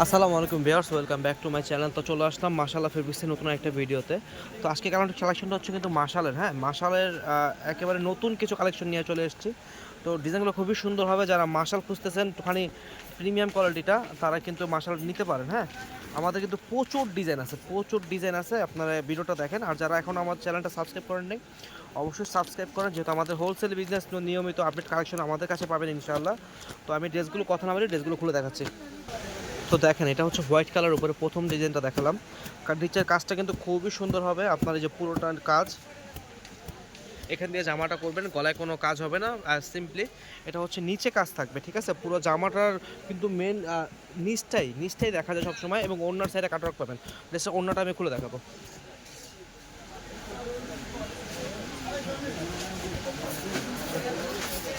আসসালামু আলাইকুম viewers, welcome back to my channel. তো চলে আসলাম মাশাআল্লাহ ফেব্রিক্সের নতুন একটা ভিডিওতে। তো আজকে কালেকশনটা হচ্ছে কিন্তু মাশালের, হ্যাঁ মাশালের একেবারে নতুন কিছু কালেকশন নিয়ে চলে এসেছি। তো ডিজাইনগুলো খুবই সুন্দর হবে, যারা মাশাল খুঁজতেছেন একটুখানি প্রিমিয়াম কোয়ালিটিটা তারা কিন্তু মাশাল নিতে পারেন। হ্যাঁ, আমাদের কিন্তু প্রচুর ডিজাইন আছে, আপনারা ভিডিওটা দেখেন। আর যারা এখন আমার চ্যানেলটা সাবস্ক্রাইব করেন নাই অবশ্যই সাবস্ক্রাইব করেন, যেহেতু আমাদের হোলসেল বিজনেস নিয়মিত আপডেট কালেকশন আমাদের কাছে পাবেন ইনশাআল্লাহ। তো আমি ড্রেসগুলো কথা না বলি ড্রেসগুলো খুলে দেখাচ্ছি। তো দেখেন, এটা হচ্ছে হোয়াইট কালার উপরে প্রথম ডিজাইনটা দেখালাম। নিচের কাজটা কিন্তু খুবই সুন্দর হবে, আপনার এই যে পুরোটার কাজ এখান দিয়ে জামাটা করবেন, গলায় কোনো কাজ হবে না, আর সিম্পলি এটা হচ্ছে নিচে কাজ থাকবে, ঠিক আছে। পুরো জামাটার কিন্তু মেন নিচটাই দেখা যায় সবসময়, এবং ওড়নার সাইডে কাটওয়ার্ক পাবেন। ড্রেসের ওড়নাটা আমি খুলে দেখাবো।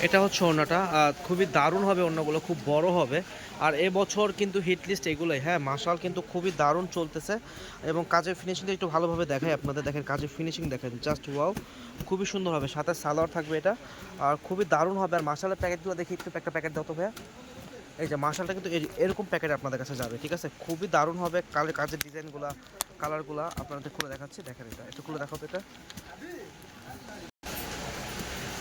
এটা হচ্ছে ওড়নাটা, খুবই দারুণ হবে, ওড়নাগুলো খুব বড় হবে। আর এবছর কিন্তু হিট লিস্ট এগুলোই, হ্যাঁ মাশাল কিন্তু খুবই দারুণ চলতেছে। এবং কাজের ফিনিশিংটা একটু ভালোভাবে দেখাই আপনাদের, দেখেন কাজের ফিনিশিং দেখেন, জাস্ট ওয়াও, খুবই সুন্দর হবে। সাথে সালোয়ার থাকবে এটা, আর খুবই দারুণ হবে। আর মাশালের প্যাকেটগুলো দেখি একটু, একটা প্যাকেট দাও তো ভাইয়া। এই যে মাশালটা কিন্তু এরকম প্যাকেট আপনাদের কাছে যাবে, ঠিক আছে। খুবই দারুণ হবে, কাজের ডিজাইনগুলো, কালারগুলো আপনাদের খুলে দেখাচ্ছি। দেখেন এটা একটু খুলে দেখাবো।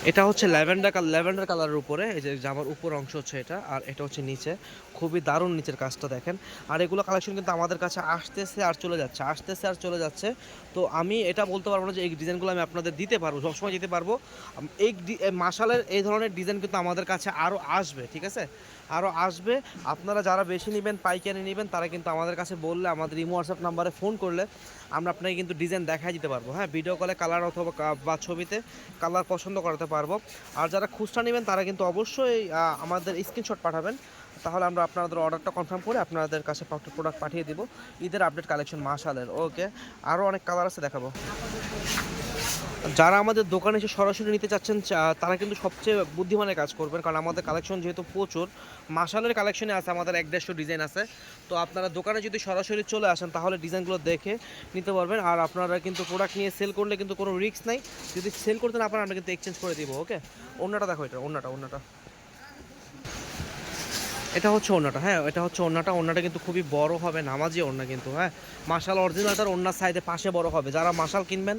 এটা হচ্ছে ল্যাভেন্ডার কালারের উপরে, এই যে জামার উপর অংশ হচ্ছে এটা, আর এটা হচ্ছে নিচে। খুবই দারুণ নিচের কাজটা দেখেন। আর এগুলো কালেকশন কিন্তু আমাদের কাছে আসতেছে আর চলে যাচ্ছে। তো আমি এটা বলতে পারবো না যে এই ডিজাইনগুলো আমি আপনাদের দিতে পারবো, সবসময় দিতে পারবো। মাশালের এই ধরনের ডিজাইন কিন্তু আমাদের কাছে আরও আসবে, ঠিক আছে, আরও আসবে। আপনারা যারা বেশি নেবেন, পাইকারি নেবেন, তারা কিন্তু আমাদের কাছে বললে, আমাদের ইমো হোয়াটসঅ্যাপ নাম্বারে ফোন করলে আমরা আপনাকে কিন্তু ডিজাইন দেখাই দিতে পারবো। হ্যাঁ, ভিডিও কলে কালার অথবা বা ছবিতে কালার পছন্দ করাতে পারবো। আর যারা খুচরা নেবেন তারা কিন্তু অবশ্যই আমাদের স্ক্রিনশট পাঠাবেন, তাহলে আমরা আপনাদের অর্ডারটা কনফার্ম করে আপনাদের কাছে প্রোডাক্ট পাঠিয়ে দিব। ঈদের আপডেট কালেকশন মাশালের। ওকে, আরও অনেক কালার আছে, দেখাবো। যারা আমাদের দোকানে এসে সরাসরি নিতে চাচ্ছেন তারা কিন্তু সবচেয়ে বুদ্ধিমানের কাজ করবেন, কারণ আমাদের কালেকশন যেহেতু প্রচুর, মাশালের কালেকশনে আছে আমাদের 150 ডিজাইন আছে। তো আপনারা দোকানে যদি সরাসরি চলে আসেন তাহলে ডিজাইনগুলো দেখে নিতে পারবেন। আর আপনারা কিন্তু প্রোডাক্ট নিয়ে সেল করলে কিন্তু কোনো রিস্ক নাই, যদি সেল করতে না পারেন আমরা কিন্তু এক্সচেঞ্জ করে দিব। ওকে, অন্যটা দেখো, এটা অন্যটা এটা হচ্ছে ওড়নাটা। হ্যাঁ, এটা হচ্ছে ওড়নাটা কিন্তু খুবই বড় হবে, নামাজি ওড়না কিন্তু। হ্যাঁ, মাশাল অরিজিনালটার ওড়নার সাইডে পাশে বড় হবে। যারা মাশাল কিনবেন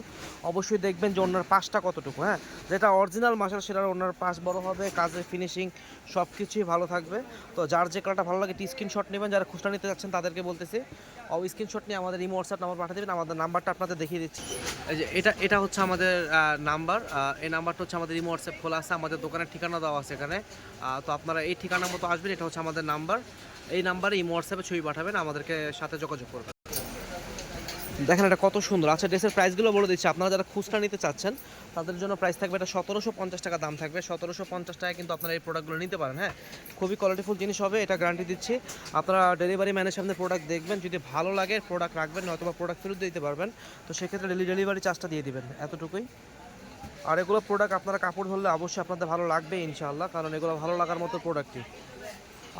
অবশ্যই দেখবেন যে ওড়নার পাশটা কতটুকু। হ্যাঁ, যেটা অরিজিনাল মাশাল সেটার ওড়নার পাশ বড় হবে, কাজের ফিনিশিং সব কিছুই ভালো থাকবে। তো যার যে কালারটা ভালো লাগে স্ক্রিনশট নেবেন, যারা খুচরা নিতে যাচ্ছেন তাদেরকে বলতেছি স্ক্রিনশট নিয়ে আমাদের ইমো হোয়াটসঅ্যাপ নাম্বার পাঠিয়ে দেবেন। আমাদের নাম্বারটা আপনাদের দেখিয়ে দিচ্ছি। এই যে এটা হচ্ছে আমাদের নাম্বার। এই নাম্বারটা হচ্ছে আমাদের ইমো হোয়াটসঅ্যাপ খোলা আছে, আমাদের দোকানের ঠিকানা দেওয়া আছে এখানে। তো আপনারা এই ঠিকানা মতো আসবেন, এটা হচ্ছে আমাদের নাম্বার। এই নাম্বারে ইমো হোয়াটসঅ্যাপে ছবি পাঠাবেন, আমাদেরকে সাথে যোগাযোগ করবেন। দেখেন এটা কত সুন্দর। আচ্ছা, ড্রেসের প্রাইসগুলো বলে দিচ্ছি, আপনারা যারা খুচরা নিতে চাচ্ছেন তাদের জন্য প্রাইস থাকবে, এটা 1750 টাকা দাম থাকবে। 1750 টাকা কিন্তু আপনারা এই প্রোডাক্টগুলো নিতে পারেন। হ্যাঁ, খুবই কোয়ালিটিফুল জিনিস হবে, এটা গ্যারান্টি দিচ্ছি। আপনারা ডেলিভারি ম্যানের সামনে প্রোডাক্ট দেখবেন, যদি ভালো লাগে প্রোডাক্ট রাখবেন, অথবা প্রোডাক্ট ফেরত দিতে পারবেন। তো সেক্ষেত্রে ডেলিভারি চার্জটা দিয়ে দিবেন, এতটুকুই। আর এগুলো প্রোডাক্ট আপনারা কাপড় ধরলে অবশ্যই আপনাদের ভালো লাগবে ইনশাআল্লাহ, কারণ এগুলো ভালো লাগার মতো প্রোডাক্টই।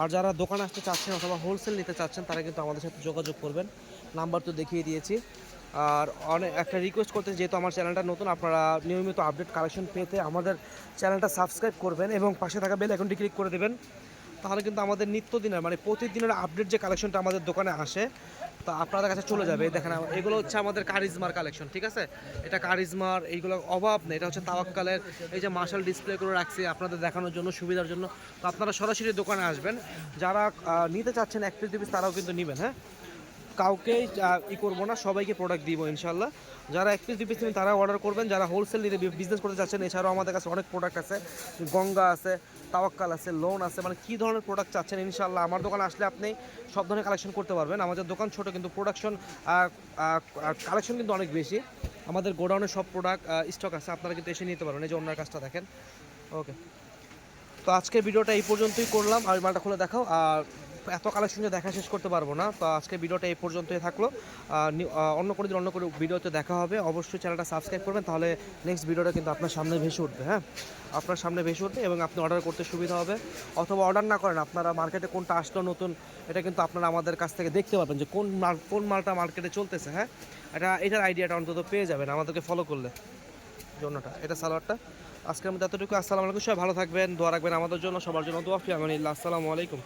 আর যারা দোকানে আসতে চাচ্ছেন অথবা হোলসেল নিতে চাচ্ছেন তারা কিন্তু আমাদের সাথে যোগাযোগ করবেন, নাম্বার তো দেখিয়ে দিয়েছি। আর অনেক একটা রিকোয়েস্ট করতে, যেহেতু আমার চ্যানেলটা নতুন, আপনারা নিয়মিত আপডেট কালেকশন পেতে আমাদের চ্যানেলটা সাবস্ক্রাইব করবেন এবং পাশে থাকা বেল আইকনটি ক্লিক করে দেবেন। তাহলে কিন্তু আমাদের নিত্যদিনের মানে প্রতিদিনের আপডেট যে কালেকশনটা আমাদের দোকানে আসে তা আপনাদের কাছে চলে যাবে। দেখেন এগুলো হচ্ছে আমাদের কারিজমার কালেকশন, ঠিক আছে। এটা কারিজমার, এইগুলো অভাব নেই। এটা হচ্ছে তাওয়াক্কালের। এই যে মার্শাল ডিসপ্লে করে রাখছি আপনাদের দেখানোর জন্য, সুবিধার জন্য। তো আপনারা সরাসরি দোকানে আসবেন, যারা নিতে চাচ্ছেন 1 পিস 2 পিস তারাও কিন্তু নেবেন। হ্যাঁ, কাউকেই করবো না, সবাইকে প্রোডাক্ট দিব ইনশাল্লাহ। যারা 1 পিস 2 পিস নেবেন তারা অর্ডার করবেন, যারা হোলসেল নিতে বিজনেস করতে চাচ্ছেন, এছাড়াও আমাদের কাছে অনেক প্রোডাক্ট আছে, গঙ্গা আছে, তাওয়াক্কাল আছে, লোন আছে, মানে কী ধরনের প্রোডাক্ট চাচ্ছেন ইনশাল্লাহ আমার দোকানে আসলে আপনি সব ধরনের কালেকশন করতে পারবেন। আমাদের দোকান ছোট কিন্তু প্রোডাকশন কালেকশন কিন্তু অনেক বেশি। আমাদের গোডাউনে সব প্রোডাক্ট স্টক আছে, আপনারা কিন্তু এসে নিতে পারবেন। এই যে অন্য কাজটা দেখেন। ওকে, তো আজকের ভিডিওটা এই পর্যন্তই করলাম। আর মালটা খুলে দেখাও। আর এত কালেকশনে দেখা শেষ করতে পারবো না, তো আজকের ভিডিওটা এই পর্যন্তই থাকলো। অন্য কোনো দিন অন্য কোনো ভিডিওতে দেখা হবে। অবশ্যই চ্যানেলটা সাবস্ক্রাইব করবেন, তাহলে নেক্সট ভিডিওটা কিন্তু আপনার সামনে ভেসে উঠবে। হ্যাঁ, আপনার সামনে ভেসে উঠবে এবং আপনি অর্ডার করতে সুবিধা হবে। অথবা অর্ডার না করেন, আপনারা মার্কেটে কোনটা আসলো নতুন, এটা কিন্তু আপনারা আমাদের কাছ থেকে দেখতে পাবেন যে কোন মালটা মার্কেটে চলতেছে। হ্যাঁ, এটার আইডিয়াটা অন্তত পেয়ে যাবেন আমাদেরকে ফলো করলে। জন্যটা এটা সালোয়ারটা। আজকের মধ্যে এতটুকু। আসসালামু আলাইকুম, সবাই ভালো থাকবেন, দোয়া রাখবেন আমাদের জন্য, সবার জন্য দোয়া। ফি আমানিল্লাহ। আসসালামু আলাইকুম।